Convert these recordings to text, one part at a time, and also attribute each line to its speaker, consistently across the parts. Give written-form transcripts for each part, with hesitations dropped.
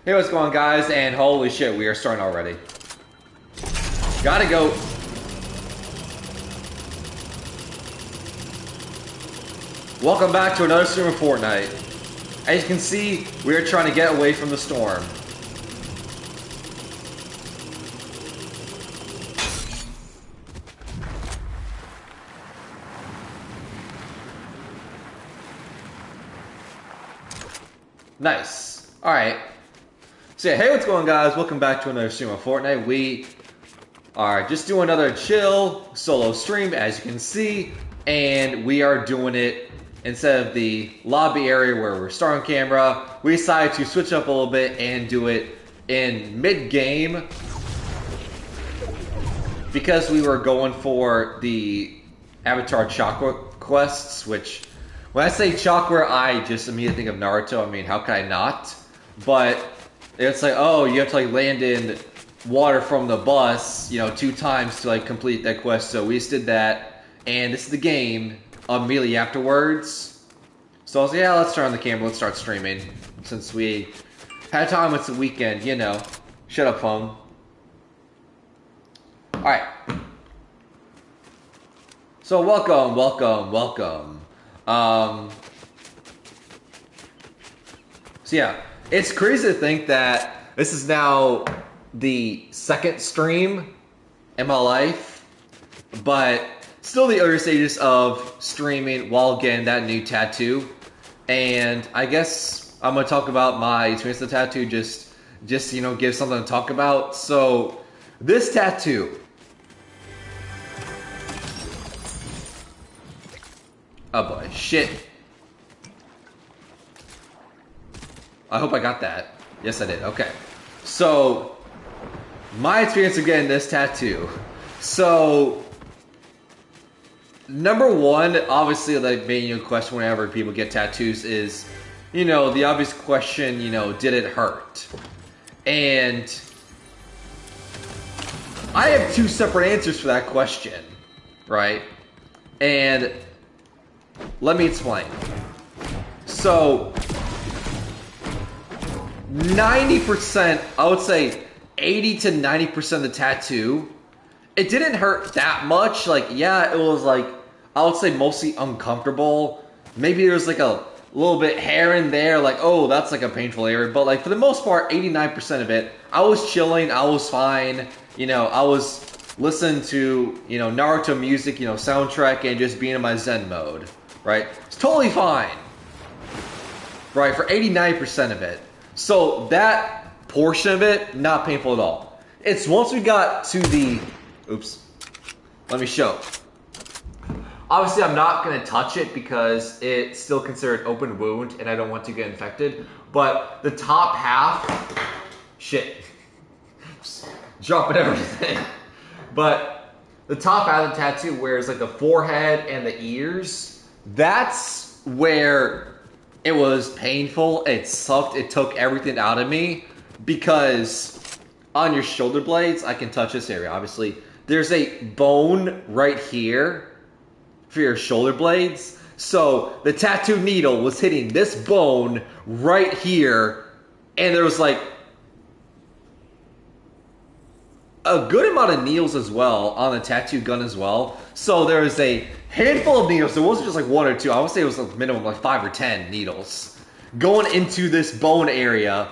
Speaker 1: Hey, what's going on, guys? And holy shit, we are starting already. Gotta go. Welcome back to another stream of Fortnite. As you can see, we are trying to get away from the storm. Nice. Alright. So yeah, hey, what's going on, guys? Welcome back to another stream of Fortnite. We are just doing another chill solo stream, as you can see, and we are doing it instead of the lobby area where we're starting camera. We decided to switch up a little bit and do it in mid-game because we were going for the Avatar Chakra quests, which, when I say Chakra, I just immediately think of Naruto. I mean, how can I not? But it's like, oh, you have to like land in water from the bus, you know, 2 times to like complete that quest. So we just did that, and this is the game immediately afterwards. So I was like, yeah, let's turn on the camera, let's start streaming. Since we had time, it's the weekend, you know. Shut up, phone. Alright. So welcome. So yeah, it's crazy to think that this is now the 2nd stream in my life, but still the early stages of streaming while getting that new tattoo. And I guess I'm gonna talk about my experience with the tattoo, just you know, give something to talk about. So this tattoo, oh boy, shit. I hope I got that. Yes, I did. Okay. So, my experience of getting this tattoo. So, number one, obviously, like, main question whenever people get tattoos is, you know, the obvious question, you know, did it hurt? And I have 2 separate answers for that question, right? And let me explain. So, 90%, I would say 80 to 90% of the tattoo, it didn't hurt that much. Like, yeah, it was like, I would say mostly uncomfortable. Maybe there was like a little bit here and there, like, oh, that's like a painful area. But like, for the most part, 89% of it, I was chilling, I was fine. You know, I was listening to, you know, Naruto music, you know, soundtrack, and just being in my Zen mode, right? It's totally fine, right, for 89% of it. So that portion of it, not painful at all. It's once we got to the, oops, let me show. Obviously, I'm not going to touch it because it's still considered open wound and I don't want to get infected. But the top half, shit, dropping everything. But the top half of the tattoo, where it's like the forehead and the ears, that's where it was painful, it sucked, it took everything out of me, because on your shoulder blades, I can touch this area, obviously, there's a bone right here for your shoulder blades, so the tattoo needle was hitting this bone right here, and there was like a good amount of needles as well on the tattoo gun as well. So there was a handful of needles. There wasn't just like 1 or 2. I would say it was like minimum like 5 or 10 needles going into this bone area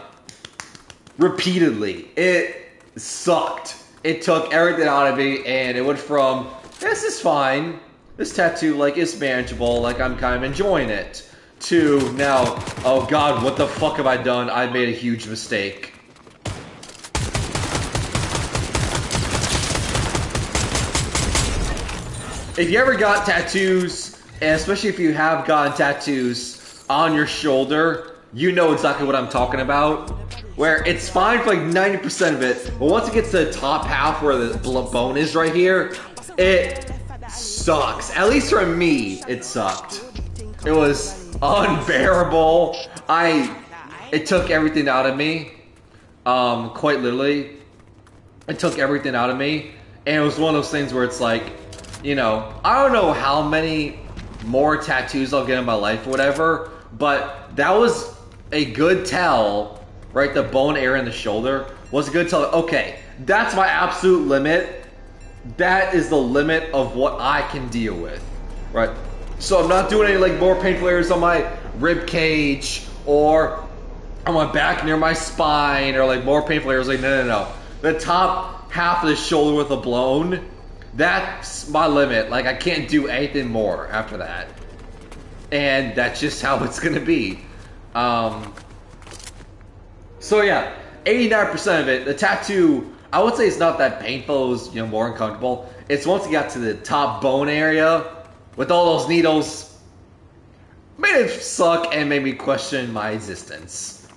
Speaker 1: repeatedly. It sucked. It took everything out of me, and it went from, this is fine, this tattoo like is manageable, like I'm kind of enjoying it, to now, oh god, what the fuck have I done? I made a huge mistake. If you ever got tattoos, and especially if you have gotten tattoos on your shoulder, you know exactly what I'm talking about. Where it's fine for like 90% of it, but once it gets to the top half where the bone is right here, it sucks. At least for me, it sucked. It was unbearable. It took everything out of me. Quite literally. It took everything out of me. And it was one of those things where it's like, you know, I don't know how many more tattoos I'll get in my life or whatever, but that was a good tell right, the bone area in the shoulder, was good to, okay, that's my absolute limit. That is the limit of what I can deal with, right? So I'm not doing any like more painful areas on my rib cage or on my back near my spine or like more painful areas. Like no. The top half of the shoulder with a blown, that's my limit. Like I can't do anything more after that, and that's just how it's gonna be. So yeah, 89% of it, the tattoo, I would say it's not that painful. It was, more uncomfortable. It's once you got to the top bone area with all those needles, made it suck and made me question my existence.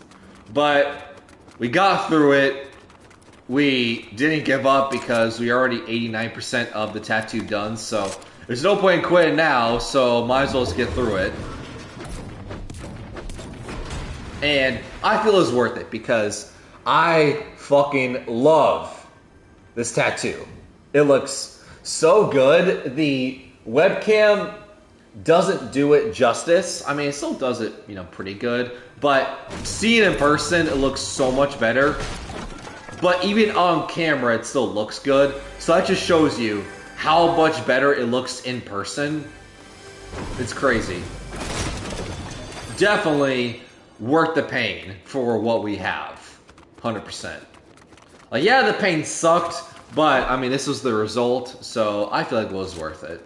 Speaker 1: But we got through it. We didn't give up because we already 89% of the tattoo done. So there's no point in quitting now. So might as well just get through it. And I feel it's worth it because I fucking love this tattoo. It looks so good. The webcam doesn't do it justice. I mean, it still does it, pretty good. But seeing it in person, it looks so much better. But even on camera, it still looks good. So that just shows you how much better it looks in person. It's crazy. Definitely worth the pain for what we have. 100%. Like, yeah, the pain sucked, but, I mean, this was the result, so I feel like it was worth it.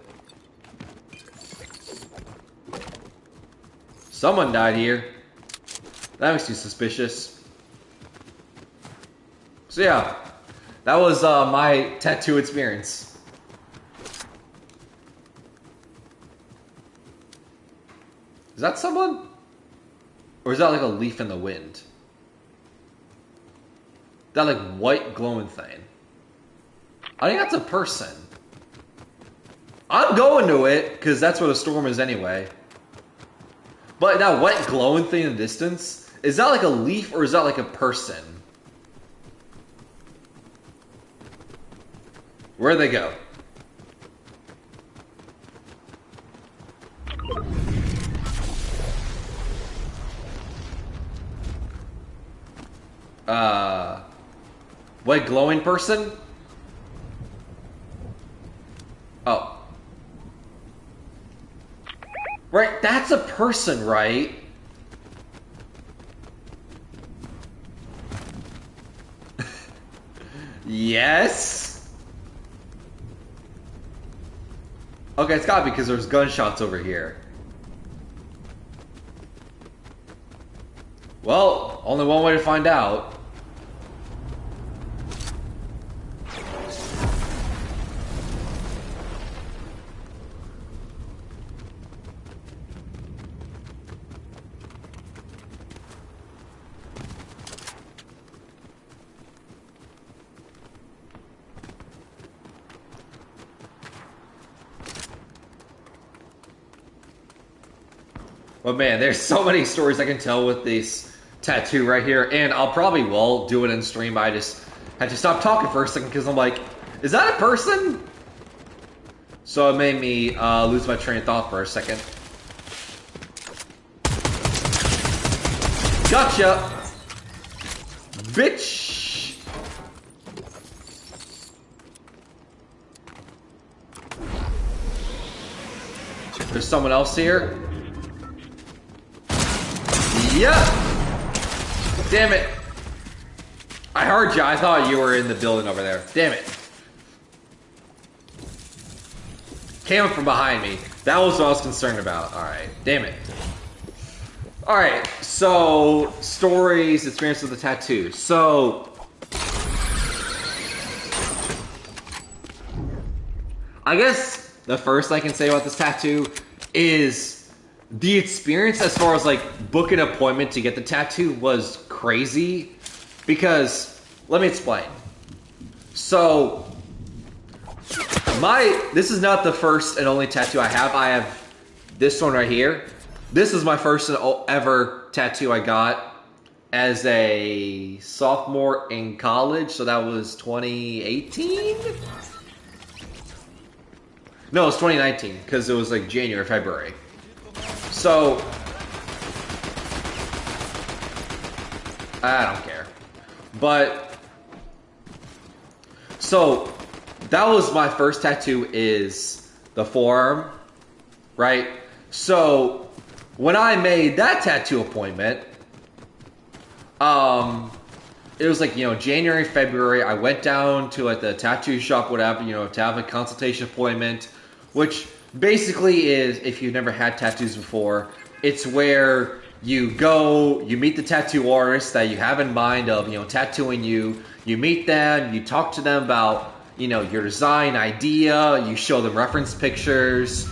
Speaker 1: Someone died here. That makes you suspicious. So, yeah. That was my tattoo experience. Is that someone? Or is that like a leaf in the wind? That like white glowing thing. I think that's a person. I'm going to it, because that's what a storm is anyway. But that white glowing thing in the distance, is that like a leaf or is that like a person? Where'd they go? White glowing person? Oh. Right, that's a person, right? Yes? Okay, it's gotta be because there's gunshots over here. Well, only one way to find out. But man, there's so many stories I can tell with this tattoo right here, and I'll probably will do it in stream, but I just had to stop talking for a second because I'm like, is that a person? So it made me lose my train of thought for a second. Gotcha! Bitch! There's someone else here. Yeah! Damn it! I heard you. I thought you were in the building over there. Damn it. Came up from behind me. That was what I was concerned about. Alright. Damn it. Alright. So, stories, experience with the tattoo. So, I guess the first I can say about this tattoo is the experience as far as like booking an appointment to get the tattoo was crazy because, let me explain. So, this is not the first and only tattoo I have. I have this one right here. This is my first and ever tattoo I got as a sophomore in college. So that was 2018? No, it was 2019 because it was like January, February. So, I don't care. But so that was my first tattoo, is the forearm, right? So when I made that tattoo appointment, it was like, January, February. I went down to like the tattoo shop, whatever, to have a consultation appointment, which basically is, if you've never had tattoos before, it's where you go, you meet the tattoo artist that you have in mind of, tattooing you. You meet them, you talk to them about, your design idea, you show them reference pictures,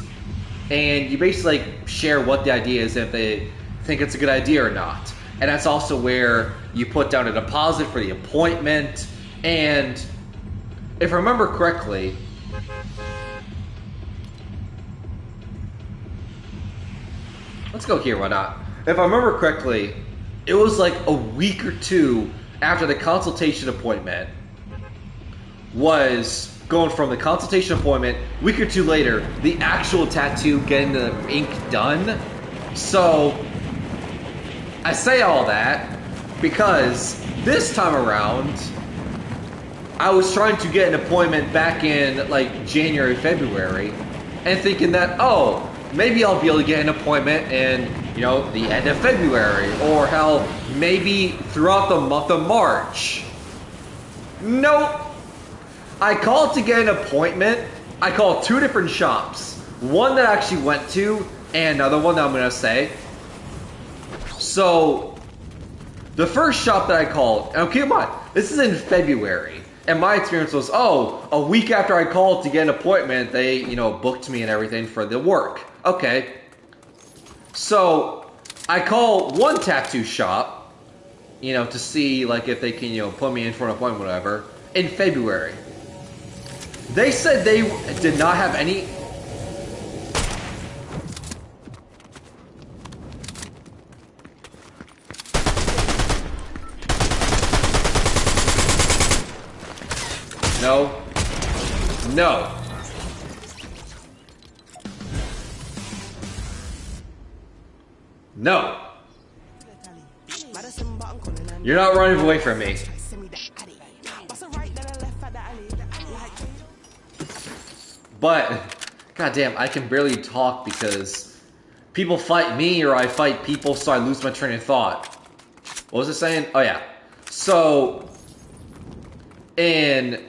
Speaker 1: and you basically like share what the idea is, if they think it's a good idea or not. And that's also where you put down a deposit for the appointment. And if I remember correctly, let's go here, why not? If I remember correctly, it was like a week or two after the consultation appointment was going from the consultation appointment, a week or two later, the actual tattoo, getting the ink done. So I say all that because this time around, I was trying to get an appointment back in like January, February, and thinking that, oh, maybe I'll be able to get an appointment in, the end of February, or hell, maybe throughout the month of March. Nope. I called to get an appointment. I called 2 different shops. One that I actually went to, and another one that I'm going to say. So, the first shop that I called, and keep in mind, this is in February, and my experience was, a week after I called to get an appointment, they, booked me and everything for the work. Okay. So, I call one tattoo shop, to see, like, if they can, put me in for an appointment, whatever, in February. They said they did not have any... No. No. No. You're not running away from me. But, goddamn, I can barely talk because people fight me or I fight people, so I lose my train of thought. What was it saying? Oh, yeah. So, in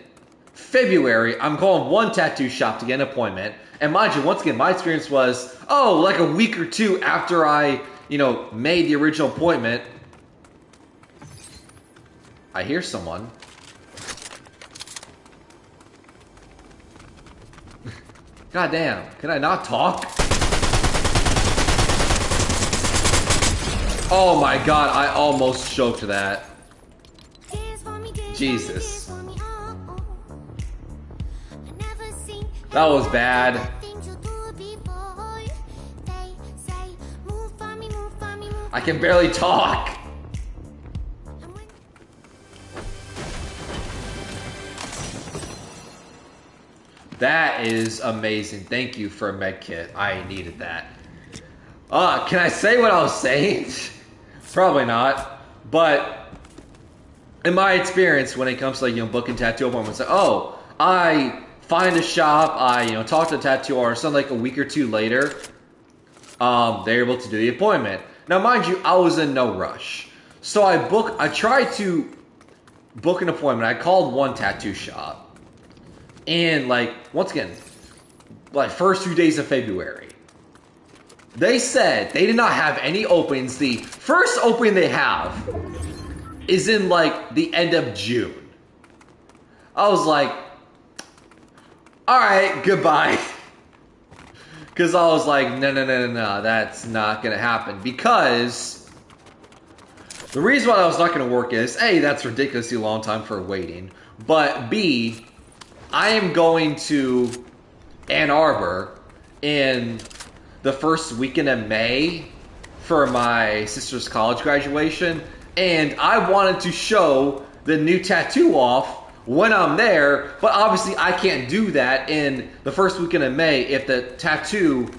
Speaker 1: February, I'm calling one tattoo shop to get an appointment. And mind you, once again, my experience was, like a week or two after I, made the original appointment, I hear someone. God damn, can I not talk? Oh my god, I almost choked that. Jesus. That was bad. I can barely talk. That is amazing. Thank you for a med kit. I needed that. Can I say what I was saying? Probably not. But in my experience, when it comes to like, booking tattoo appointments, I find a shop, I talk to the tattoo artist, and like a week or two later, they're able to do the appointment. Now, mind you, I was in no rush. So I tried to book an appointment. I called one tattoo shop. And like, once again, like first 2 days of February, they said they did not have any openings. The first opening they have is in like the end of June. I was like, alright, goodbye. Because I was like, no, that's not going to happen. Because the reason why that was not going to work is, A, that's ridiculously long time for waiting. But B, I am going to Ann Arbor in the first weekend of May for my sister's college graduation. And I wanted to show the new tattoo off when I'm there, but obviously I can't do that in the first weekend of May if the tattoo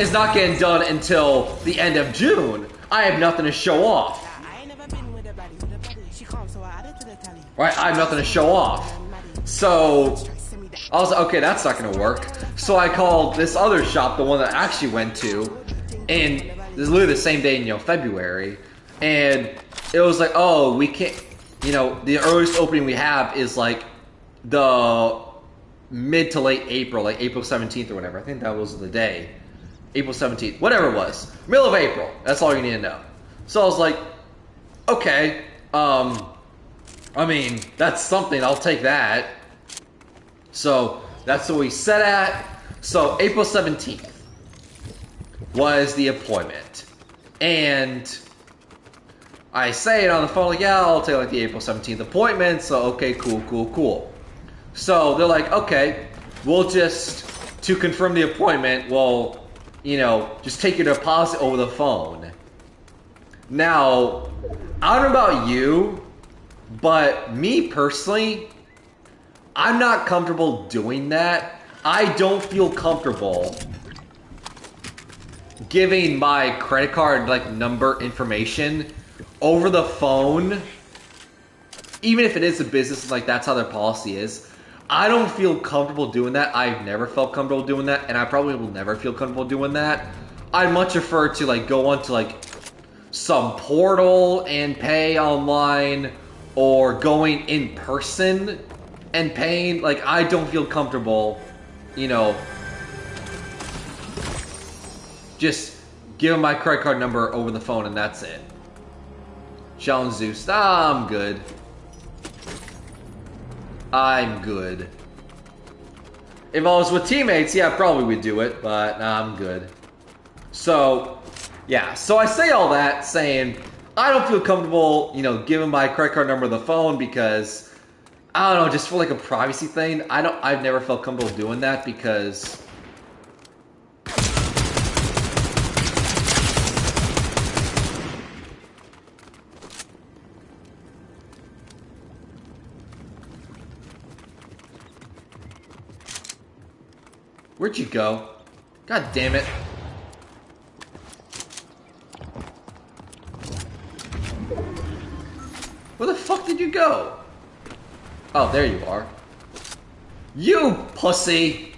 Speaker 1: is not getting done until the end of June. I have nothing to show off. Right, I have nothing to show off. So I was like, okay, that's not gonna work. So I called this other shop, the one that I actually went to, and this is literally the same day in February, and it was like, oh, we can't, the earliest opening we have is like the mid to late April, like April 17th or whatever. I think that was the day. April 17th, whatever it was. Middle of April. That's all you need to know. So I was like, okay, I mean, that's something. I'll take that. So that's what we set at. So April 17th was the appointment. And I say it on the phone, like, yeah, I'll take like the April 17th appointment. So, okay, cool. So they're like, okay, we'll just, to confirm the appointment, we'll, just take your deposit over the phone. Now, I don't know about you, but me personally, I'm not comfortable doing that. I don't feel comfortable giving my credit card number information over the phone, even if it is a business, that's how their policy is. I don't feel comfortable doing that. I've never felt comfortable doing that, and I probably will never feel comfortable doing that. I'd much prefer to go onto some portal and pay online, or going in person and paying. I don't feel comfortable, just giving my credit card number over the phone and that's it. Sean Zeus, I'm good. I'm good. If I was with teammates, yeah, probably would do it, but nah, I'm good. So, yeah. So I say all that saying I don't feel comfortable, giving my credit card number on the phone because I don't know, just for a privacy thing. I've never felt comfortable doing that because where'd you go? God damn it. Where the fuck did you go? Oh, there you are. You pussy!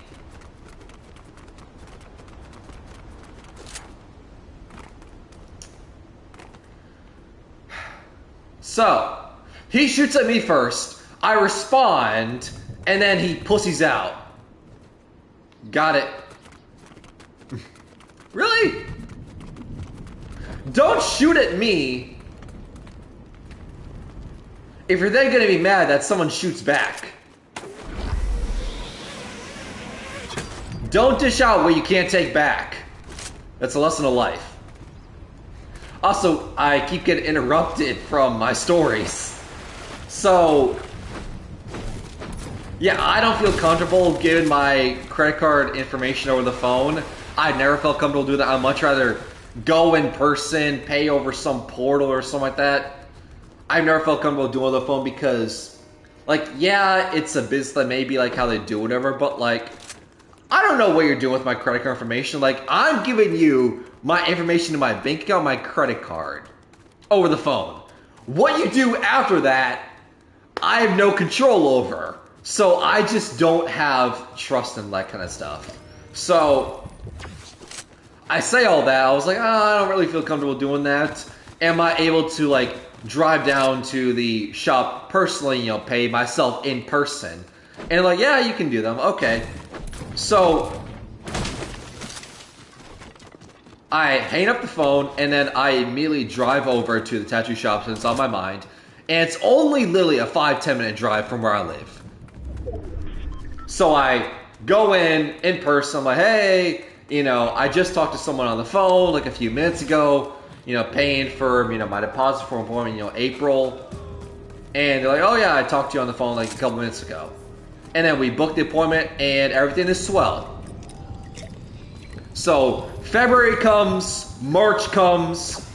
Speaker 1: So, he shoots at me first, I respond, and then he pussies out. Got it. Really? Don't shoot at me if you're then gonna be mad that someone shoots back. Don't dish out what you can't take back. That's a lesson of life. Also, I keep getting interrupted from my stories. So, yeah, I don't feel comfortable giving my credit card information over the phone. I never felt comfortable doing that. I'd much rather go in person, pay over some portal or something like that. I've never felt comfortable doing it on the phone because, yeah, it's a business that may be how they do whatever, but I don't know what you're doing with my credit card information. I'm giving you my information to my bank account, my credit card, over the phone. What you do after that, I have no control over. So I just don't have trust in that kind of stuff. So I say all that. I was like, I don't really feel comfortable doing that. Am I able to drive down to the shop personally, pay myself in person? And yeah, you can do them. Okay. So I hang up the phone and then I immediately drive over to the tattoo shop since it's on my mind. And it's only literally a 5-10 minute drive from where I live. So I go in person, I'm like, hey, I just talked to someone on the phone a few minutes ago, paying for, my deposit for appointment, April. And they're like, oh yeah, I talked to you on the phone a couple minutes ago. And then we booked the appointment and everything is swell. So February comes, March comes,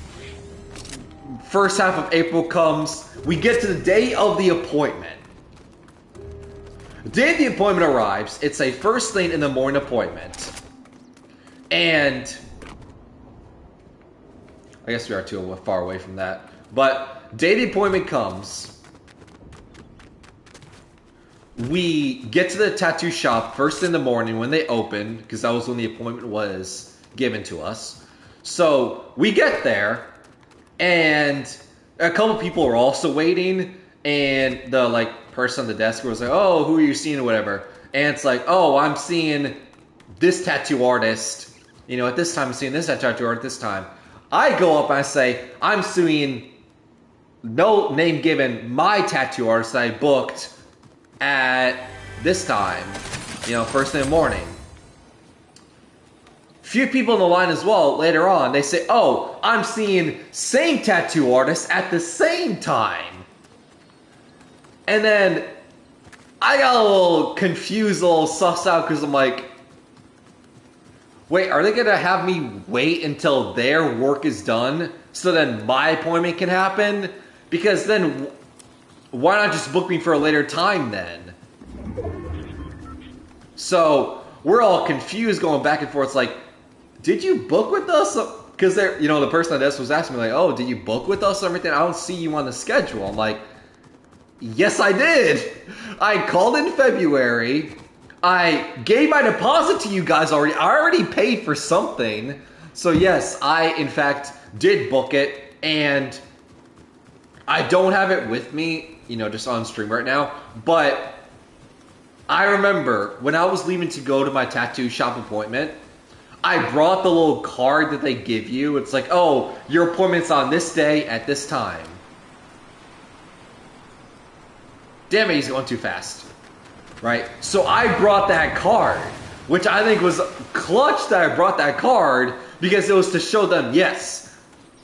Speaker 1: first half of April comes, we get to the day of the appointment. The day the appointment arrives, it's a first thing in the morning appointment. And I guess we are too far away from that. But day the appointment comes. We get to the tattoo shop first in the morning when they open, because that was when the appointment was given to us. So we get there, and a couple people are also waiting, and the person on the desk was like, "Oh, who are you seeing?" or whatever. And it's like, "Oh, I'm seeing this tattoo artist. At this time I'm seeing this tattoo artist this time." I go up and I say, "I'm seeing, no name given, my tattoo artist that I booked at this time, first thing in the morning." Few people in the line as well, later on, they say, "Oh, I'm seeing same tattoo artist at the same time." And then I got a little confused, a little sussed out, because I'm like, wait, are they gonna have me wait until their work is done so then my appointment can happen? Because then why not just book me for a later time then? So we're all confused, going back and forth. It's like, did you book with us? Because the person at desk was asking me like, "Oh, did you book with us or everything? I don't see you on the schedule." I'm like, yes, I did. I called in February. I gave my deposit to you guys already. I already paid for something. So yes, I in fact did book it, and I don't have it with me, just on stream right now, but I remember when I was leaving to go to my tattoo shop appointment, I brought the little card that they give you. It's like, "Oh, your appointment's on this day at this time." Damn it, he's going too fast. Right? So I brought that card, which I think was clutch that I brought that card, because it was to show them, yes,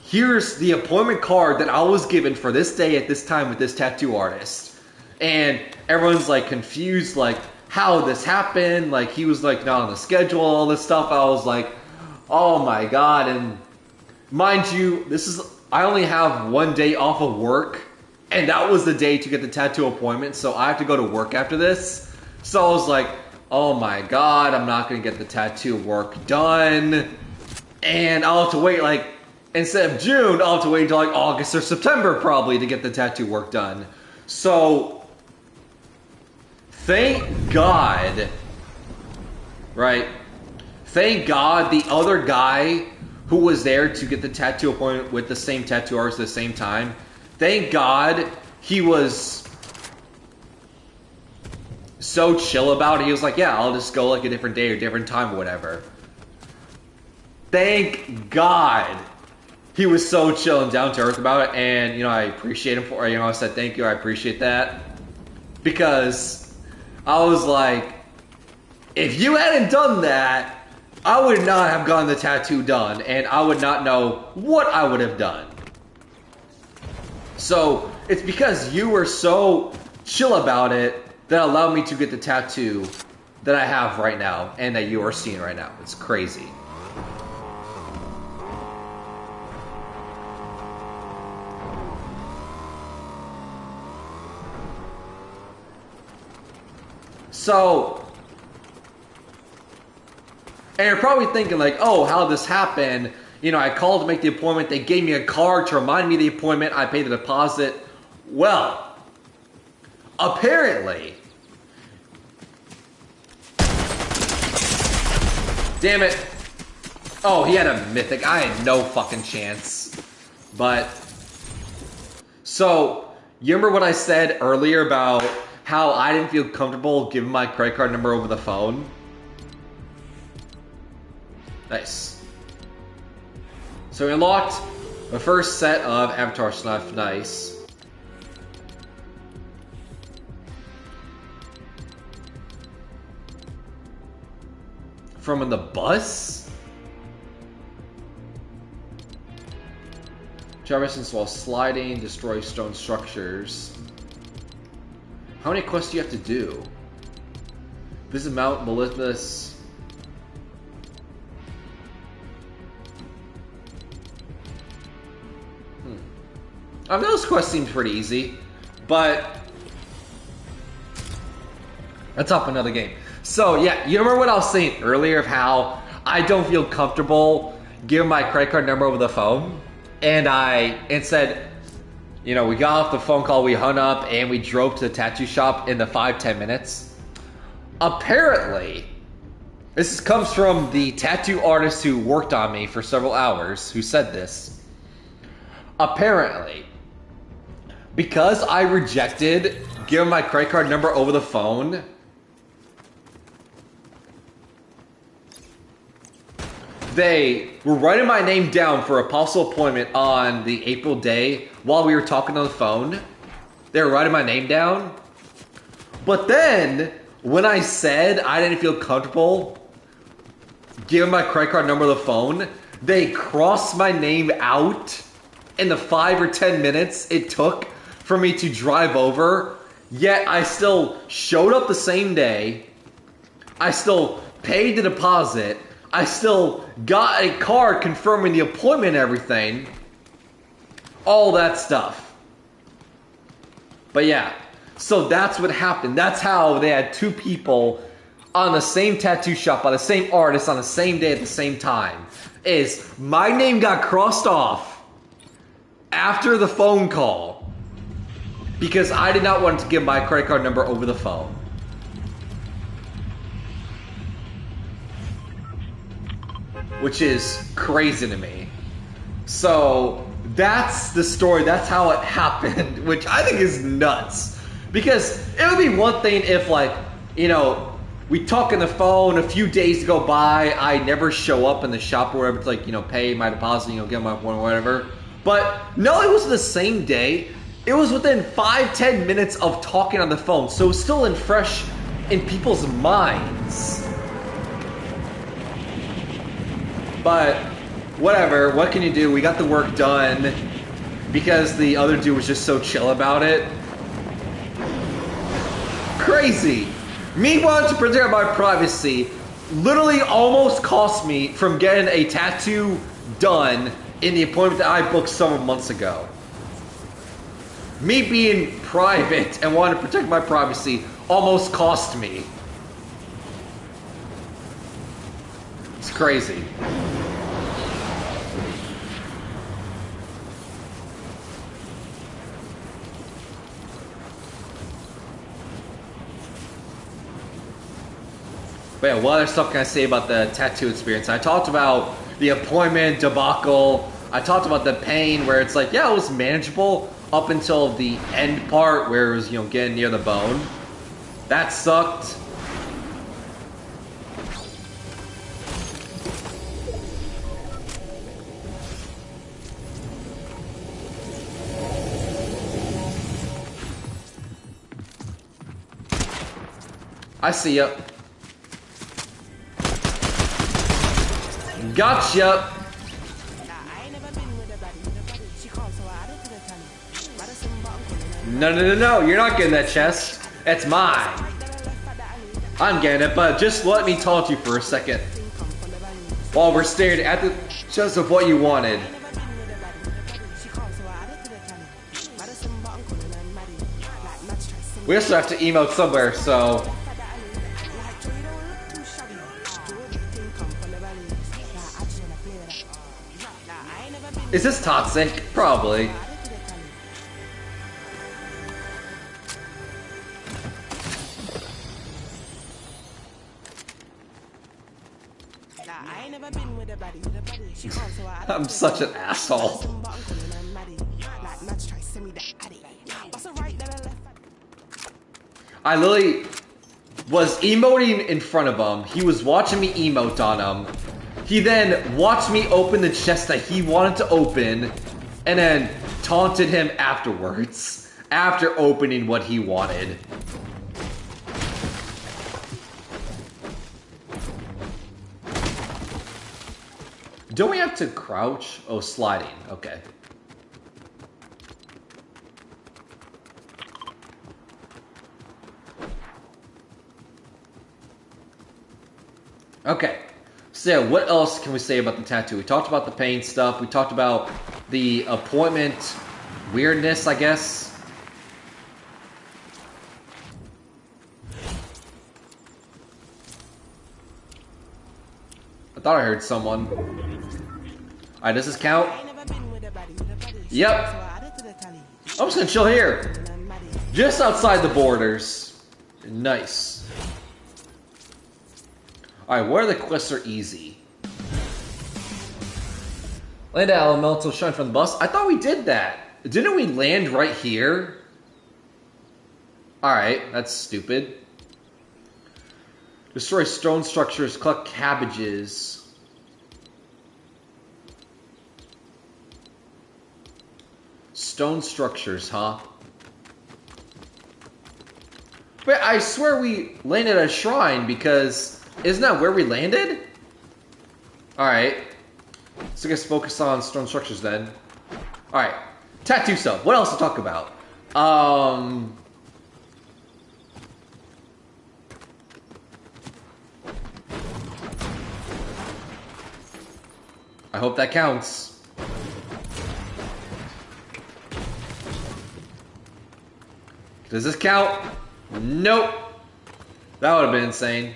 Speaker 1: here's the appointment card that I was given for this day at this time with this tattoo artist. And everyone's like confused, like how this happened, like he was like not on the schedule, all this stuff. I was like, oh my god. And mind you, I only have one day off of work, and that was the day to get the tattoo appointment, so I have to go to work after this. So I was like, oh my god, I'm not gonna get the tattoo work done, and I'll have to wait instead of June, I'll have to wait until August or September probably to get the tattoo work done. So thank God, right? Thank God the other guy who was there to get the tattoo appointment with the same tattoo artist at the same time, thank God he was so chill about it. He was like, yeah, I'll just go a different day or different time or whatever. Thank God he was so chill and down to earth about it. And, I appreciate him for it. I said thank you, I appreciate that. Because I was like, if you hadn't done that, I would not have gotten the tattoo done, and I would not know what I would have done. So it's because you were so chill about it that allowed me to get the tattoo that I have right now and that you are seeing right now. It's crazy. So, and you're probably thinking oh, how did this happen? I called to make the appointment. They gave me a card to remind me of the appointment. I paid the deposit. Well, apparently, damn it. Oh, he had a mythic. I had no fucking chance. But, so, you remember what I said earlier about how I didn't feel comfortable giving my credit card number over the phone? Nice. So we unlocked the first set of avatar stuff. Nice. From in the bus? Jarvis while sliding, destroy stone structures. How many quests do you have to do? Visit Mount Melithus. Those quests seem pretty easy, but that's up another game. So yeah, you remember what I was saying earlier of how I don't feel comfortable giving my credit card number over the phone. And said, you know, we got off the phone call, we hung up, and we drove to the tattoo shop in the 5-10 minutes. Apparently, this comes from the tattoo artist who worked on me for several hours, who said this. Apparently, because I rejected giving my credit card number over the phone, they were writing my name down for a possible appointment on the April day while we were talking on the phone. They were writing my name down. But then, when I said I didn't feel comfortable giving my credit card number on the phone, they crossed my name out in the 5 or 10 minutes it took for me to drive over. Yet I still showed up the same day. I still paid the deposit. I still got a card confirming the appointment and everything. All that stuff. But yeah, so that's what happened. That's how they had two people on the same tattoo shop, by the same artist, on the same day at the same time. Is my name got crossed off after the phone call because I did not want to give my credit card number over the phone. Which is crazy to me. So that's the story. That's how it happened, which I think is nuts. Because it would be one thing if, like, you know, we talk on the phone, a few days go by, I never show up in the shop or whatever to, like, you know, pay my deposit, you know, get my appointment or whatever. But no, it was the same day. It was within 5-10 minutes of talking on the phone. So it was still fresh in people's minds. But whatever, what can you do? We got the work done because the other dude was just so chill about it. Crazy. Me wanting to protect my privacy literally almost cost me from getting a tattoo done in the appointment that I booked several months ago. Me being private and wanting to protect my privacy almost cost me. It's crazy. But yeah, what other stuff can I say about the tattoo experience? I talked about the appointment debacle. I talked about the pain where it's like, yeah, it was manageable up until the end part where it was, you know, getting near the bone. That sucked. I see ya. Gotcha. No, you're not getting that chest. It's mine. I'm getting it, but just let me talk to you for a second. While we're staring at the chest of what you wanted. We also have to emote somewhere, so... Is this toxic? Probably. I'm such an asshole. I literally was emoting in front of him. He was watching me emote on him. He then watched me open the chest that he wanted to open, and then taunted him afterwards, after opening what he wanted. Don't we have to crouch? Oh, sliding. Okay. Okay. So yeah, what else can we say about the tattoo? We talked about the pain stuff. We talked about the appointment weirdness, I guess. thought I heard someone. Alright, does this count? Yep. I'm just gonna chill here. Just outside the borders. Nice. Alright, where are the quests are easy? Land at Elemental Shine from the bus. I thought we did that. Didn't we land right here? Alright, that's stupid. Destroy stone structures, collect cabbages. Stone structures, huh? Wait, I swear we landed at a shrine because... Isn't that where we landed? Alright. So I guess focus on stone structures then. Alright. Tattoo stuff. What else to talk about? I hope that counts. Does this count? Nope. That would have been insane.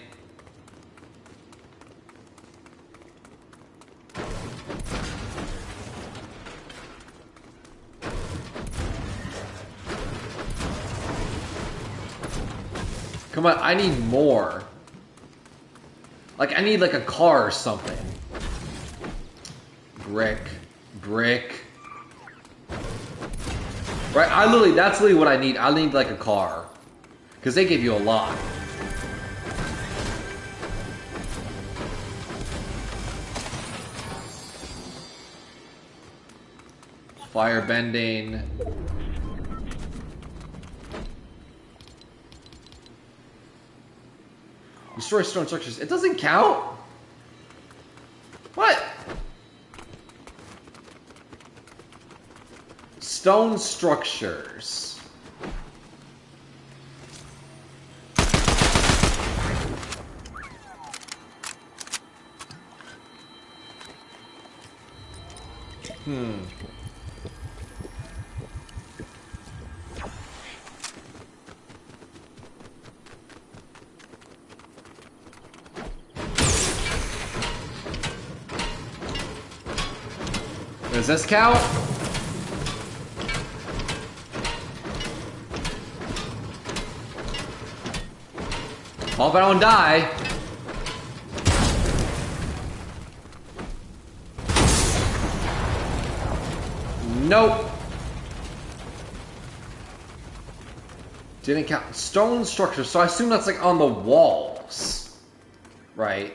Speaker 1: Come on, I need more. Like, I need like a car or something. Brick. Brick. Right, that's literally what I need. I need like a car. Because they give you a lot. Fire bending. Destroy stone structures. It doesn't count? What? Stone structures. Does this count? Hope I don't die. Nope. Didn't count. Stone structure, so I assume that's like on the walls. Right.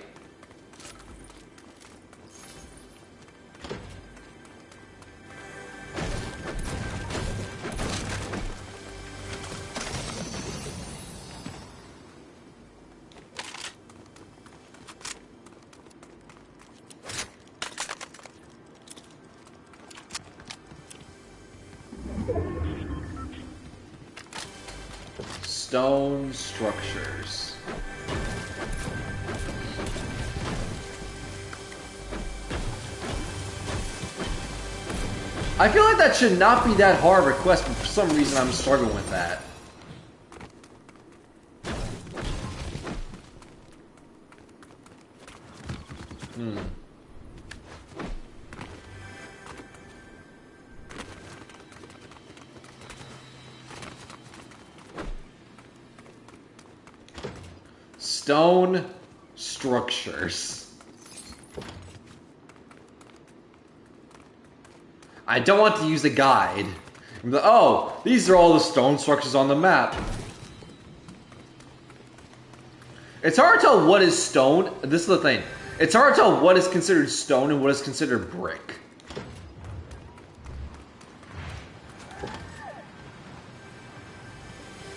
Speaker 1: Stone structures. I feel like that should not be that hard of a quest, but for some reason I'm struggling with that. Stone structures. I don't want to use the guide. Oh, these are all the stone structures on the map. It's hard to tell what is stone. This is the thing. It's hard to tell what is considered stone and what is considered brick.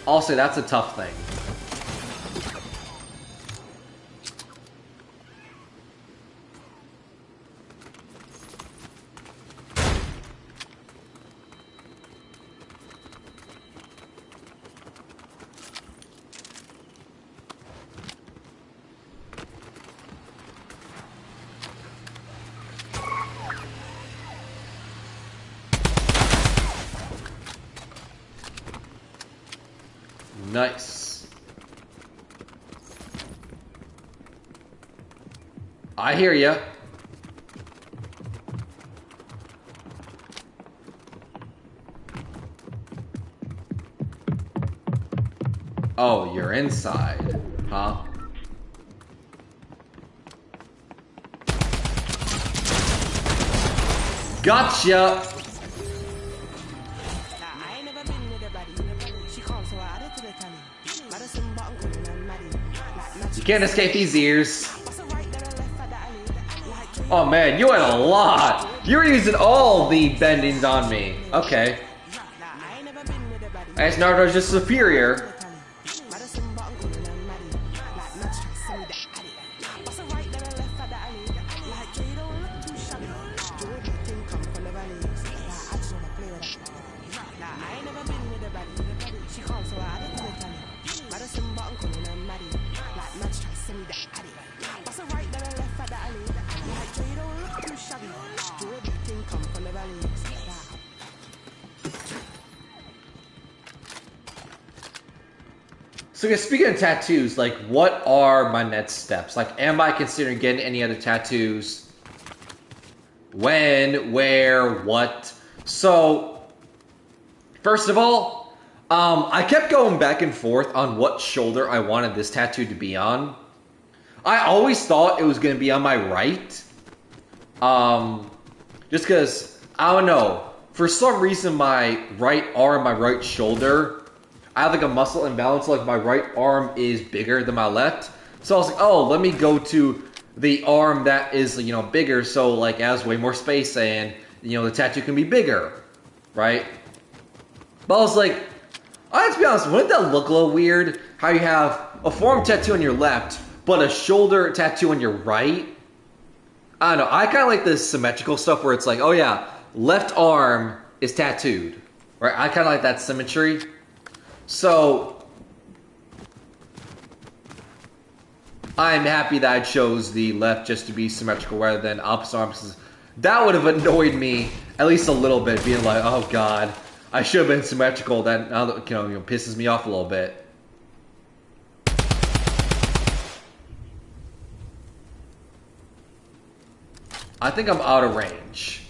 Speaker 1: I'll say that's a tough thing. Nice. I hear ya. Oh, you're inside, huh? Gotcha! You can't escape these ears. Oh man, you had a lot! You were using all the bendings on me. Okay. I guess Naruto's just superior. So speaking of tattoos, like, what are my next steps? Like, am I considering getting any other tattoos? When, where, what? So, first of all, I kept going back and forth on what shoulder I wanted this tattoo to be on. I always thought it was going to be on my right. Just because, I don't know, for some reason my right arm, my right shoulder, I have like a muscle imbalance, like my right arm is bigger than my left. So I was like, oh, let me go to the arm that is, you know, bigger, so like it has way more space and, you know, the tattoo can be bigger, right? But I was like, I have to be honest, wouldn't that look a little weird? How you have a forearm tattoo on your left, but a shoulder tattoo on your right? I don't know, I kind of like this symmetrical stuff where it's like, oh yeah, left arm is tattooed, right? I kind of like that symmetry. So, I'm happy that I chose the left just to be symmetrical rather than opposite arms. That would have annoyed me at least a little bit, being like, oh god, I should have been symmetrical. That now that, you know, pisses me off a little bit. I think I'm out of range.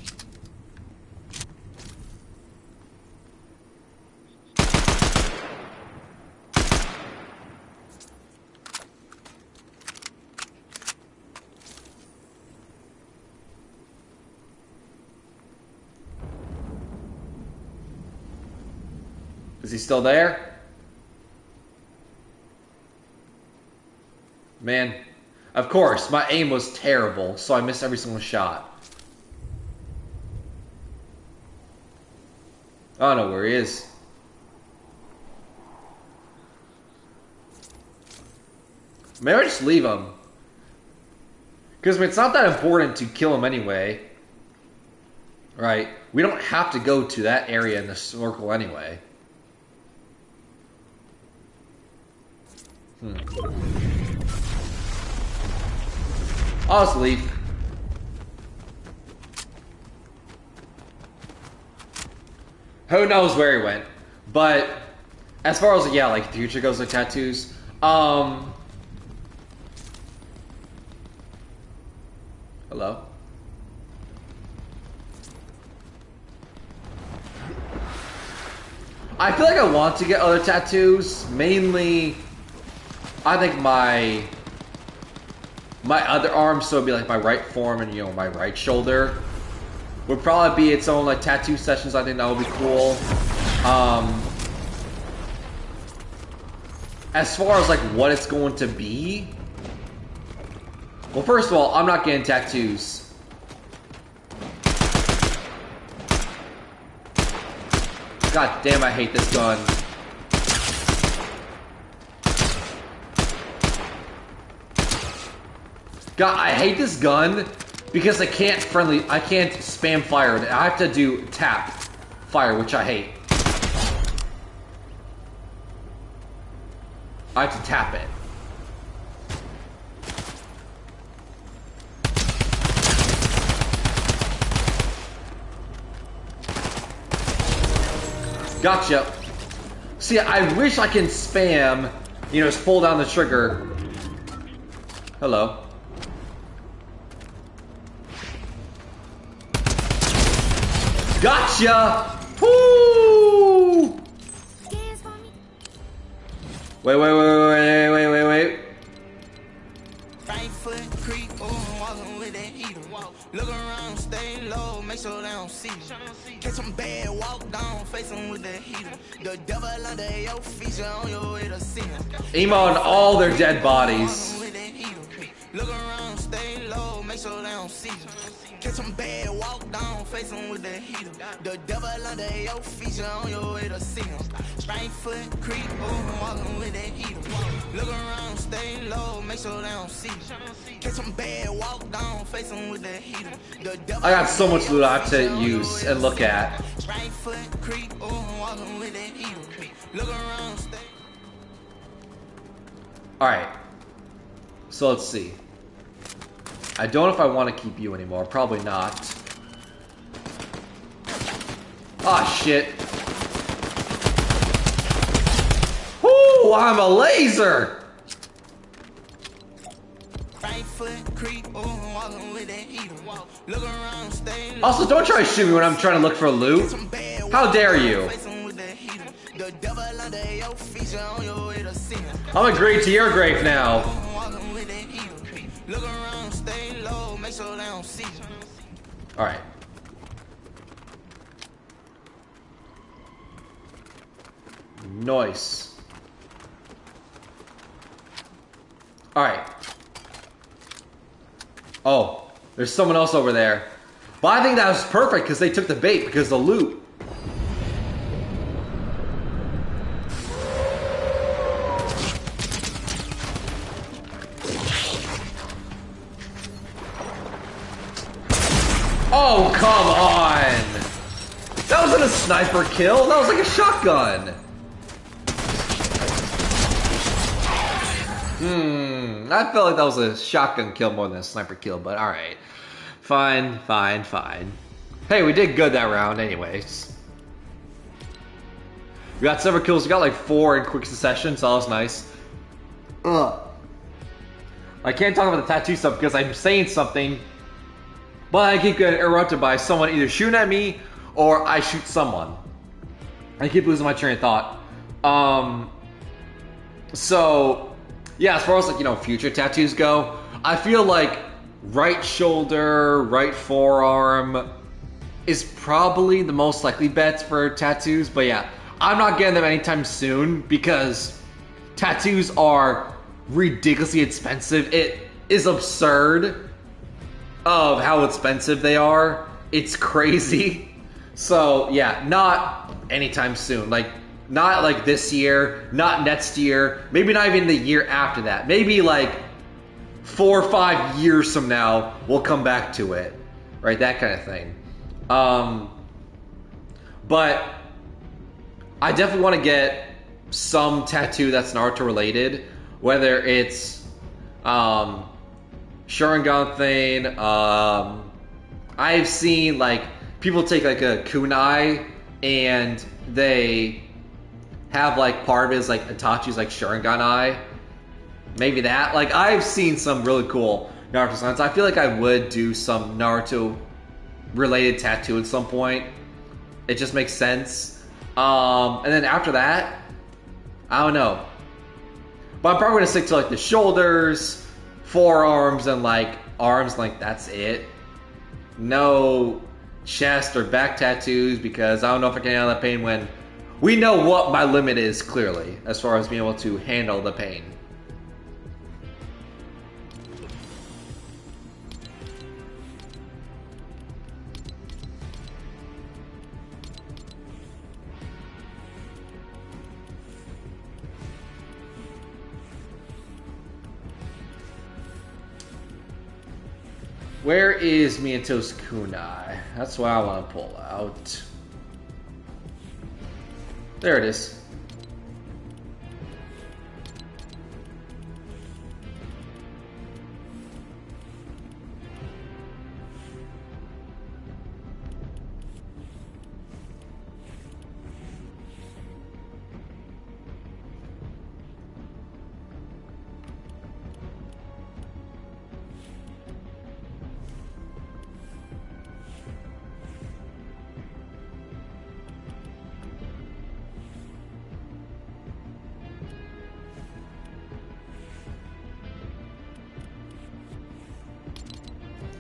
Speaker 1: Is he still there? Man, of course, my aim was terrible, so I missed every single shot. I don't know where he is. Maybe I just leave him. Because I mean, it's not that important to kill him anyway. Right? We don't have to go to that area in the circle anyway. I'll just leave. Who knows where he went? But as far as, yeah, like the future goes with tattoos, hello? I feel like I want to get other tattoos. Mainly, I think my other arm, so it'd be like my right forearm and, you know, my right shoulder, would probably be its own like tattoo sessions. I think that would be cool. As far as like what it's going to be, well, first of all, I'm not getting tattoos. God damn, I hate this gun. God, I hate this gun because I can't spam fire. I have to do tap fire, which I hate. I have to tap it. Gotcha. See, I wish I can spam, you know, just pull down the trigger. Hello. Gotcha! Woo! Wait.
Speaker 2: Right foot creep, walking with that heater. Look around, stay low, make sure they don't see you. Catch them bad, walk down, face them with that heater. The devil under your feet, you're on your way to see him.
Speaker 1: Aim on all their dead bodies.
Speaker 2: Look around, stay low, make sure they don't see you. Catch them bad, walk down, face them with that heater. The devil under your feet, you're on your way to see him. Right foot creep, walking with that heater. Look around, stay low, make sure they don't see you. Catch them bad, walk down, face them with that heater.
Speaker 1: I got so much loot I have to use and look at.
Speaker 2: Right foot creep, walking with that heater. Look around, stay.
Speaker 1: Alright. So let's see. I don't know if I want to keep you anymore. Probably not. Ah, shit. Woo! I'm a laser! Also, don't try to shoot me when I'm trying to look for loot. How dare you? I'm agreed to your grave now. Alright. Nice. Alright. Oh, there's someone else over there. But I think that was perfect because they took the bait because the loot. Oh, come on! That wasn't a sniper kill, that was like a shotgun. I felt like that was a shotgun kill more than a sniper kill, but alright. Fine. Hey, we did good that round anyways. We got several kills, we got like 4 in quick succession, so that was nice. Ugh. I can't talk about the tattoo stuff because I'm saying something, but I keep getting interrupted by someone either shooting at me or I shoot someone. I keep losing my train of thought. So, yeah, as far as like, you know, future tattoos go, I feel like right shoulder, right forearm is probably the most likely bets for tattoos. But yeah, I'm not getting them anytime soon because tattoos are ridiculously expensive. It is absurd of how expensive they are. It's crazy. So yeah, not anytime soon. Like, not like this year, not next year, maybe not even the year after that. Maybe like 4 or 5 years from now, we'll come back to it. Right, that kind of thing. But I definitely want to get some tattoo that's Naruto related. Whether it's Sharingan thing. I've seen like people take like a kunai and they have like part of it is like Itachi's like Sharingan eye. Maybe that. Like I've seen some really cool Naruto signs. I feel like I would do some Naruto related tattoo at some point. It just makes sense. And then after that, I don't know. But I'm probably gonna stick to like the shoulders, forearms, and like arms. Like that's it. No chest or back tattoos because I don't know if I can handle that pain when we know what my limit is clearly as far as being able to handle the pain. Where is Miyato's kunai? That's what I want to pull out. There it is.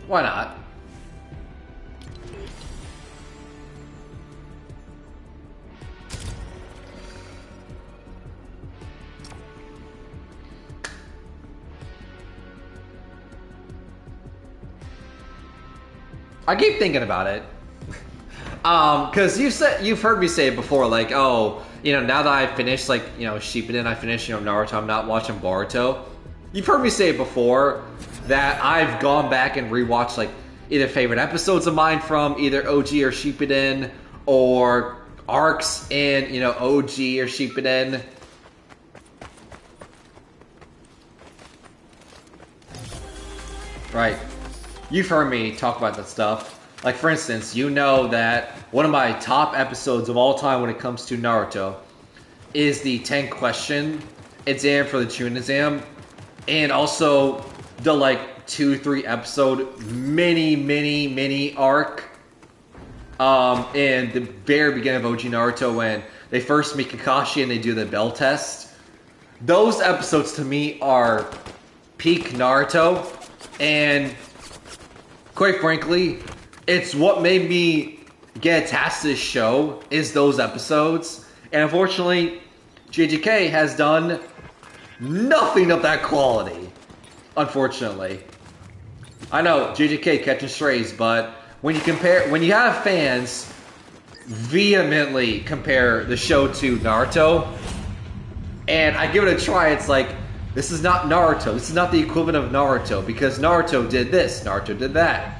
Speaker 1: Why not? I keep thinking about it. Because you've heard me say it before, like, oh, you know, now that I finished, like, you know, Shippuden, I finished, you know, Naruto, I'm not watching Boruto. You've heard me say it before that I've gone back and rewatched, like, either favorite episodes of mine from either OG or Shippuden, or arcs in, you know, OG or Shippuden. Right. You've heard me talk about that stuff. Like, for instance, you know that one of my top episodes of all time when it comes to Naruto is the 10 question exam for the Chunin exam. And also the, like, 2-3 episode mini arc in the very beginning of OG Naruto when they first meet Kakashi and they do the bell test. Those episodes to me are peak Naruto. And quite frankly, it's what made me get attached to this show is those episodes. And unfortunately, JJK has done nothing of that quality. Unfortunately. I know, JJK catching strays, but when you have fans vehemently compare the show to Naruto, and I give it a try, it's like, this is not Naruto. This is not the equivalent of Naruto, because Naruto did this, Naruto did that.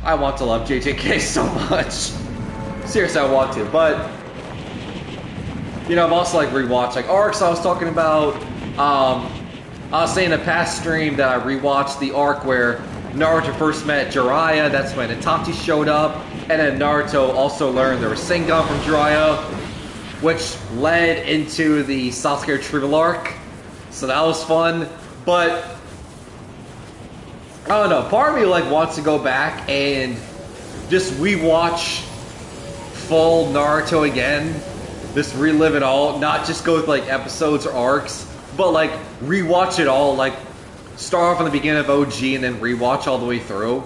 Speaker 1: I want to love JJK so much. Seriously, I want to, but you know, I've also like rewatched like arcs I was talking about. I was saying in a past stream that I rewatched the arc where Naruto first met Jiraiya. That's when Itachi showed up, and then Naruto also learned the Rasengan from Jiraiya, which led into the Sasuke retrieval arc. So that was fun, but I don't know. Part of me like wants to go back and just rewatch full Naruto again. Just relive it all. Not just go with like episodes or arcs, but like rewatch it all. Like start off on the beginning of OG and then rewatch all the way through.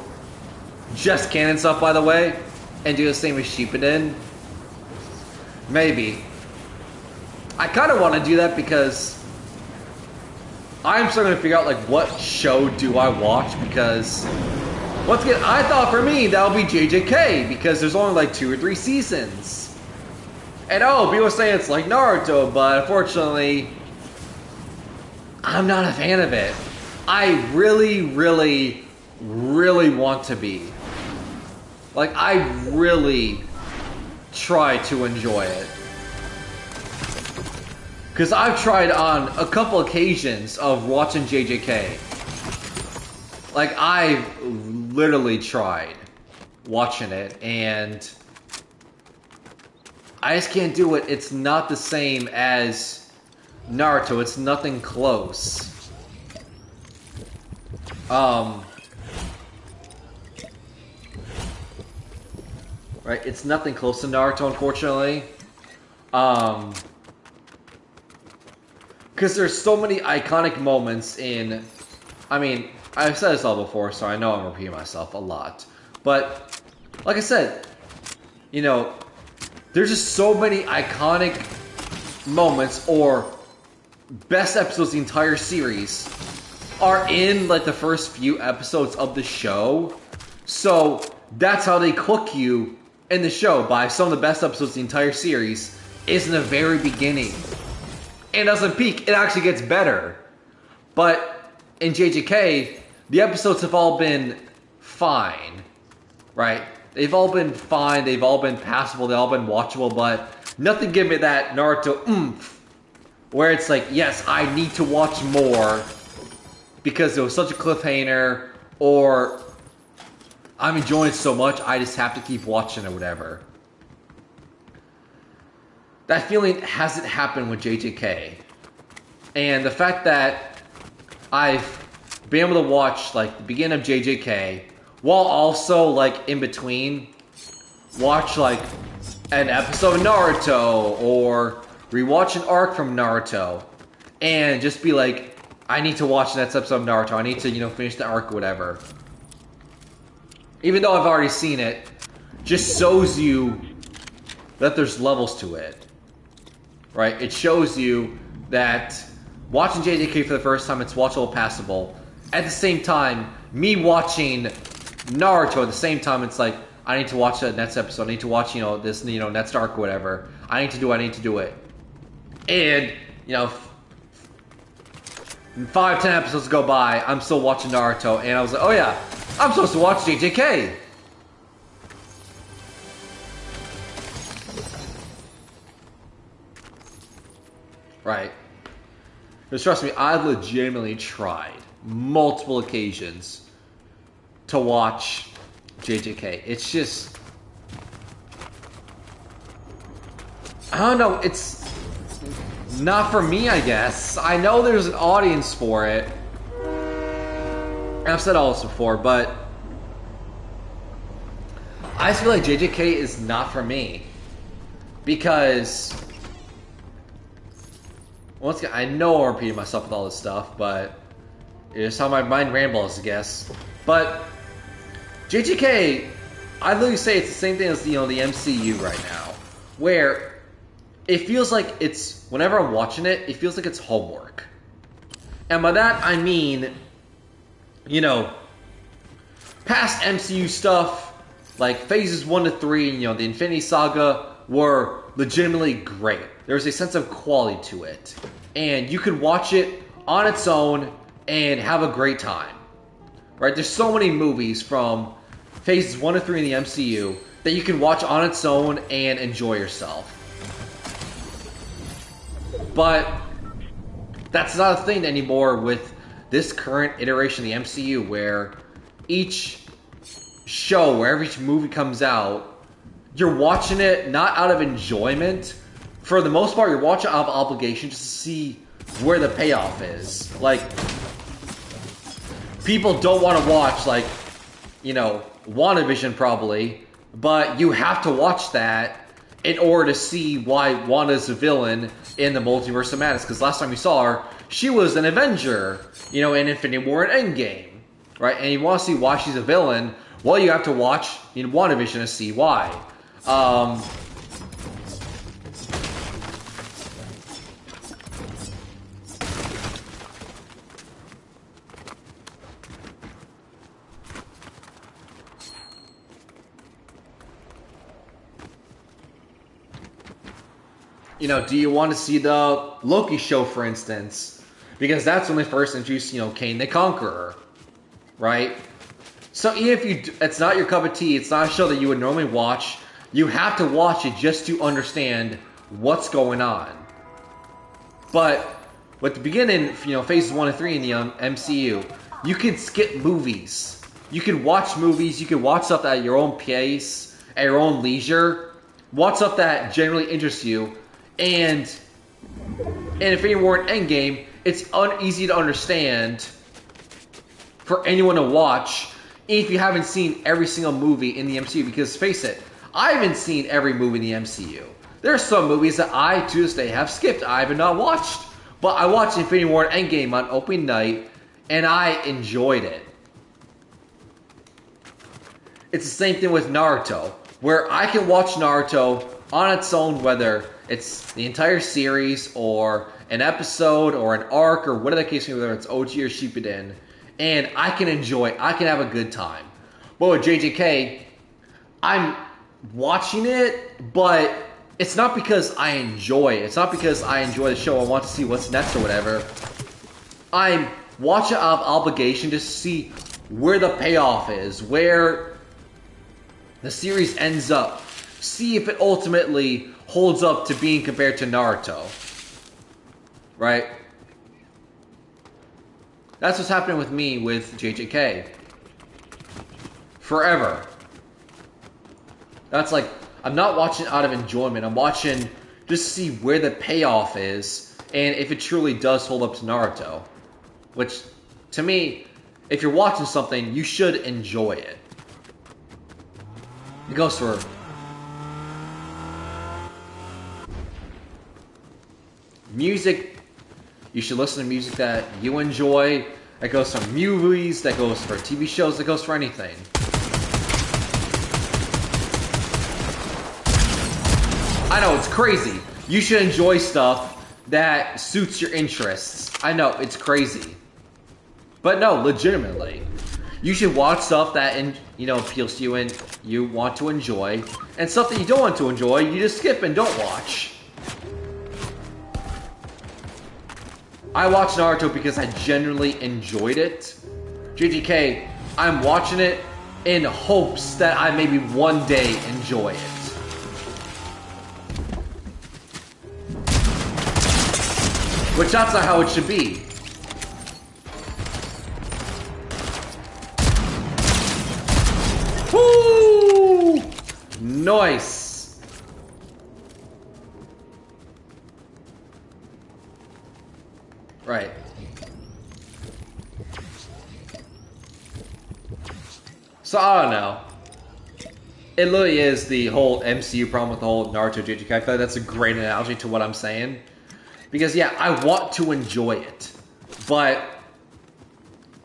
Speaker 1: Just canon stuff, by the way, and do the same with Shippuden. Maybe. I kind of want to do that because I'm starting to figure out, like, what show do I watch, because, once again, I thought for me, that would be JJK, because there's only, like, 2 or 3 seasons. And, oh, people say it's like Naruto, but unfortunately, I'm not a fan of it. I really want to be. Like, I really try to enjoy it. Because I've tried on a couple occasions of watching JJK. Like, I've literally tried watching it, and I just can't do it. It's not the same as Naruto. It's nothing close. Right, it's nothing close to Naruto, unfortunately. Because there's so many iconic moments in... I mean, I've said this all before, so I know I'm repeating myself a lot. But, like I said, you know, there's just so many iconic moments or best episodes of the entire series are in, like, the first few episodes of the show. So, that's how they cook you in the show, by some of the best episodes of the entire series is in the very beginning. It doesn't peak, it actually gets better. But in JJK, the episodes have all been fine, right? They've all been fine, they've all been passable, they've all been watchable, but nothing give me that Naruto oomph, where it's like, yes, I need to watch more because it was such a cliffhanger, or I'm enjoying it so much, I just have to keep watching or whatever. That feeling hasn't happened with JJK. And the fact that I've been able to watch, like, the beginning of JJK, while also, like, in between, watch, like, an episode of Naruto, or rewatch an arc from Naruto. and just be like, I need to watch the next episode of Naruto. I need to, finish the arc or whatever. Even though I've already seen it, just shows you that there's levels to it. Right? It shows you that watching JJK for the first time, it's watchable, passable. At the same time, me watching Naruto at the same time, it's like, I need to watch the next episode. I need to watch, this, next arc or whatever. I need to do it. And, 5-10 episodes go by, I'm still watching Naruto, and I was like, oh yeah, I'm supposed to watch JJK. Right. Because trust me, I legitimately tried multiple occasions to watch JJK. It's just, I don't know, it's not for me, I guess. I know there's an audience for it. And I've said all this before, but I just feel like JJK is not for me. Because, once again, I know I'm repeating myself with all this stuff, but it's how my mind rambles, I guess. But JJK, I'd literally say it's the same thing as the MCU right now, where it feels like it's, whenever I'm watching it, it feels like it's homework. And by that I mean, past MCU stuff like phases 1 to 3, the Infinity Saga were legitimately great. There was a sense of quality to it, and you could watch it on its own and have a great time. Right? There's so many movies from phases 1 to 3 in the MCU that you can watch on its own and enjoy yourself. But that's not a thing anymore with this current iteration of the MCU, where each show, wherever each movie comes out, you're watching it not out of enjoyment. For the most part, you're watching out of obligation just to see where the payoff is. Like, people don't want to watch, like, WandaVision probably, but you have to watch that in order to see why Wanda's a villain in the Multiverse of Madness. Because last time we saw her, she was an Avenger, in Infinity War and Endgame. Right? And you want to see why she's a villain, well, you have to watch WandaVision to see why. Do you want to see the Loki show, for instance? Because that's when they first introduced, Kane the Conqueror, right? So even if it's not your cup of tea, it's not a show that you would normally watch, you have to watch it just to understand what's going on. But with the beginning, phases 1 and 3 in the MCU, you can skip movies. You can watch movies, you can watch stuff at your own pace, at your own leisure, watch stuff that generally interests you. And in Infinity War and Endgame, it's uneasy to understand for anyone to watch if you haven't seen every single movie in the MCU. Because face it, I haven't seen every movie in the MCU. There are some movies that I, to this day, have skipped. I have not watched. But I watched Infinity War and Endgame on opening night, and I enjoyed it. It's the same thing with Naruto, where I can watch Naruto on its own, whether it's the entire series or an episode or an arc or whatever the case may be, whether it's OG or Shippuden, and I can enjoy it. I can have a good time. But with JJK, I'm watching it, but it's not because I enjoy it. It's not because I enjoy the show. I want to see what's next or whatever. I'm watching out of obligation to see where the payoff is, where the series ends up. See if it ultimately holds up to being compared to Naruto. Right? That's what's happening with me with JJK. Forever. That's like, I'm not watching out of enjoyment. I'm watching just to see where the payoff is and if it truly does hold up to Naruto. Which, to me, if you're watching something, you should enjoy it. It goes for music, You should listen to music that you enjoy. That goes for movies, that goes for TV shows, that goes for anything. I know, it's crazy. You should enjoy stuff that suits your interests. I know, it's crazy. But no, legitimately. You should watch stuff that appeals to you and you want to enjoy. And stuff that you don't want to enjoy, you just skip and don't watch. I watched Naruto because I genuinely enjoyed it. JJK, I'm watching it in hopes that I maybe one day enjoy it. Which that's not how it should be. Woo! Nice. Right. So I don't know. It literally is the whole MCU problem with the whole Naruto JJK. I feel like that's a great analogy to what I'm saying. Because, yeah, I want to enjoy it. But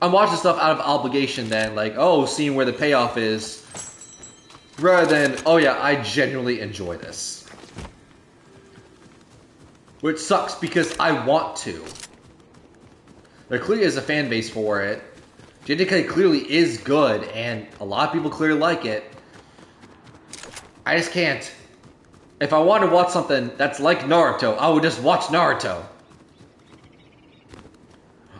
Speaker 1: I'm watching stuff out of obligation then. Like, oh, seeing where the payoff is. Rather than, oh yeah, I genuinely enjoy this. Which sucks because I want to. There clearly is a fan base for it. JJK clearly is good. And a lot of people clearly like it. I just can't. If I want to watch something that's like Naruto, I would just watch Naruto.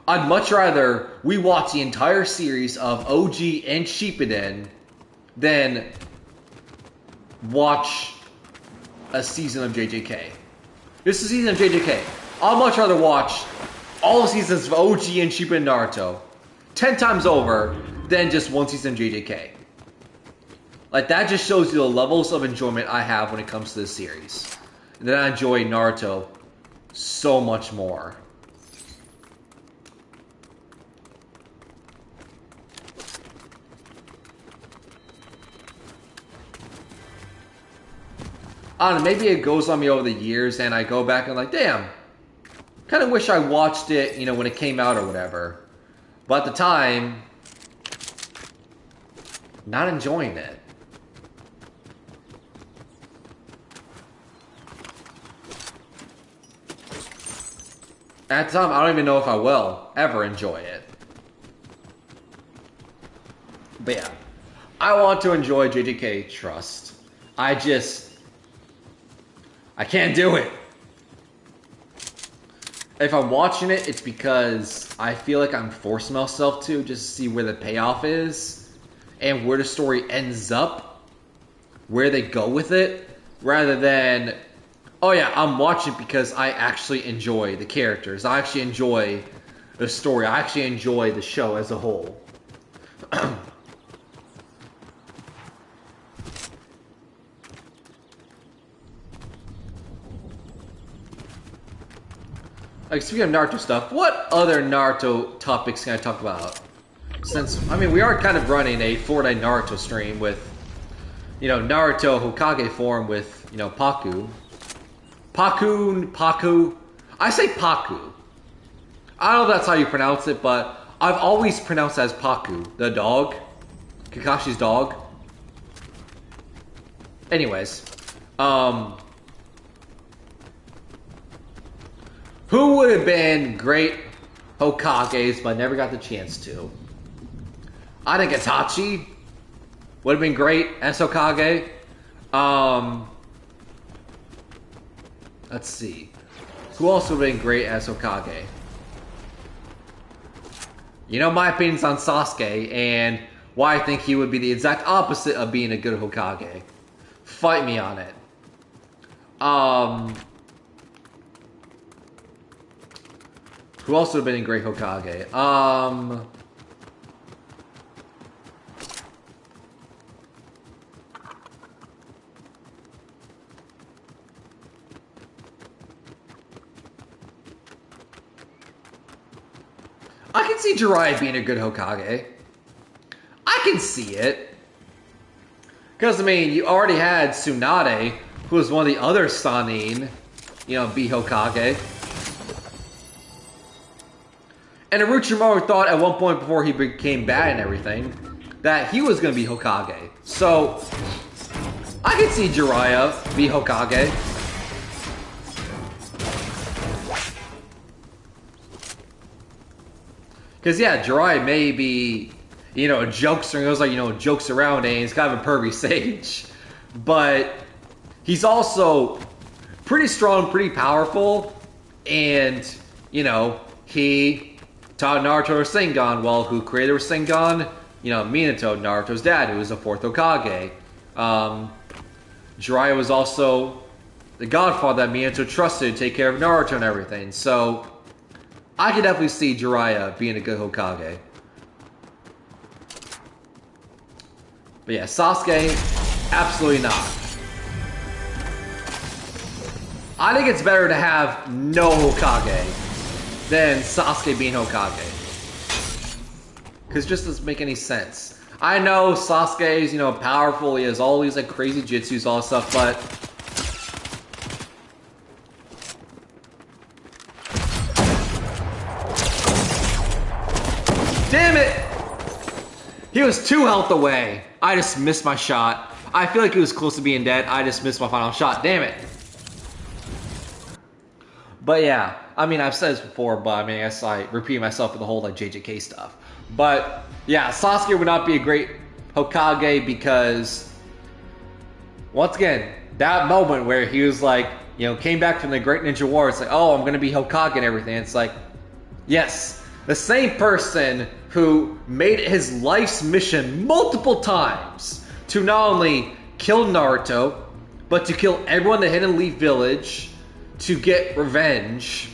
Speaker 1: I'd much rather we watch the entire series of OG and Shippuden than watch a season of JJK. This is a season of JJK. I'd much rather watch all the seasons of OG and Shippuden Naruto 10 times over than just one season of JJK. Like, that just shows you the levels of enjoyment I have when it comes to this series. And then I enjoy Naruto so much more. I don't know, maybe it goes on me over the years and I go back and like, damn, kind of wish I watched it, when it came out or whatever. But at the time, not enjoying it. At the time, I don't even know if I will ever enjoy it. But yeah, I want to enjoy JJK Trust. I can't do it. If I'm watching it, it's because I feel like I'm forcing myself to just to see where the payoff is and where the story ends up, where they go with it, rather than, oh yeah, I'm watching it because I actually enjoy the characters. I actually enjoy the story. I actually enjoy the show as a whole. Like, speaking of Naruto stuff, what other Naruto topics can I talk about? Since, we are kind of running a Fortnite Naruto stream with, Naruto Hokage form with, Paku. Paku. I say Paku. I don't know if that's how you pronounce it, but I've always pronounced it as Paku. The dog. Kakashi's dog. Anyways. Who would have been great Hokages, but never got the chance to? I think Itachi would have been great as Hokage. Let's see. Who else would have been great as Hokage? My opinions on Sasuke and why I think he would be the exact opposite of being a good Hokage. Fight me on it. Who else would have been a great Hokage? I can see Jiraiya being a good Hokage. I can see it. Because, you already had Tsunade, who was one of the other Sannin, be Hokage. And Orochimaru thought at one point before he became bad and everything that he was going to be Hokage. So I could see Jiraiya be Hokage. Because yeah, Jiraiya may be, a jokester. He goes like, jokes around and he's kind of a pervy sage. But he's also pretty strong, pretty powerful. And, he taught Naruto Rasengan. Well, who created Rasengan? Minato, Naruto's dad, who was the fourth Hokage. Jiraiya was also the godfather that Minato trusted to take care of Naruto and everything. So I could definitely see Jiraiya being a good Hokage. But yeah, Sasuke, absolutely not. I think it's better to have no Hokage than Sasuke being Hokage. Because it just doesn't make any sense. I know Sasuke is, powerful. He has all these like crazy jutsus, all this stuff, but damn it! He was 2 health away. I just missed my shot. I feel like he was close to being dead. I just missed my final shot. Damn it. But yeah, I've said this before, but I guess I repeat myself with the whole like JJK stuff. But yeah, Sasuke would not be a great Hokage because, once again, that moment where he was like, came back from the Great Ninja War, it's like, oh, I'm going to be Hokage and everything. It's like, yes, the same person who made it his life's mission multiple times to not only kill Naruto, but to kill everyone in the Hidden Leaf Village to get revenge.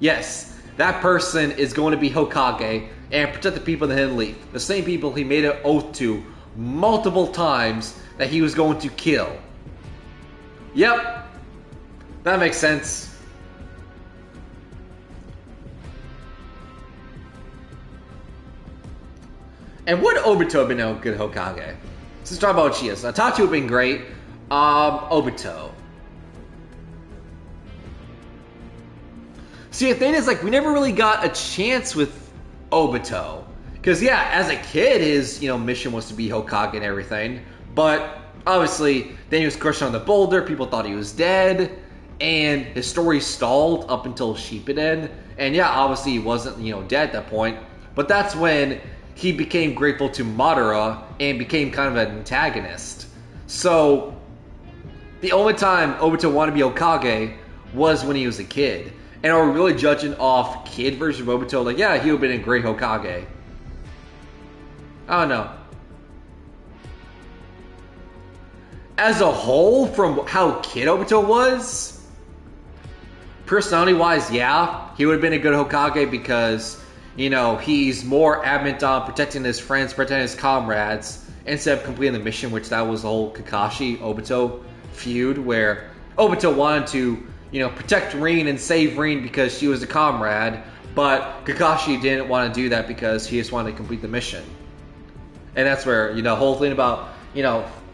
Speaker 1: Yes, that person is going to be Hokage and protect the people in the Hidden Leaf. The same people he made an oath to multiple times that he was going to kill. Yep, that makes sense. And would Obito have been a good Hokage? Let's talk about Uchiha. So Itachi would have been great. Obito. See, the thing is, like, we never really got a chance with Obito. Because, yeah, as a kid, his, mission was to be Hokage and everything. But, obviously, then he was crushed on the boulder, people thought he was dead, and his story stalled up until Shippuden. And, yeah, obviously he wasn't, dead at that point. But that's when he became grateful to Madara and became kind of an antagonist. So, the only time Obito wanted to be Hokage was when he was a kid. And are we really judging off kid version of Obito? Like, yeah, he would have been a great Hokage. I don't know. As a whole, from how kid Obito was, personality-wise, yeah, he would have been a good Hokage because, he's more adamant on protecting his friends, protecting his comrades, instead of completing the mission, which that was the whole Kakashi-Obito feud, where Obito wanted to protect Rin and save Rin because she was a comrade, but Kakashi didn't want to do that because he just wanted to complete the mission. And that's where, the whole thing about,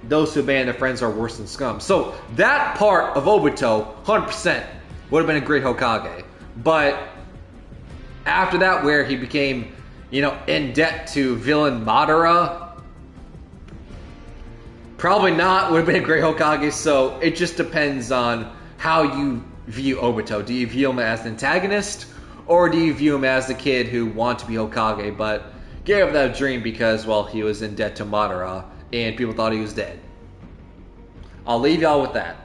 Speaker 1: those who abandon their friends are worse than scum. So that part of Obito, 100%, would have been a great Hokage. But after that, where he became, in debt to villain Madara, probably not, would have been a great Hokage. So it just depends on how you view Obito. Do you view him as an antagonist, or do you view him as the kid who wanted to be Hokage but gave up that dream because, well, he was in debt to Madara and people thought he was dead? I'll leave y'all with that.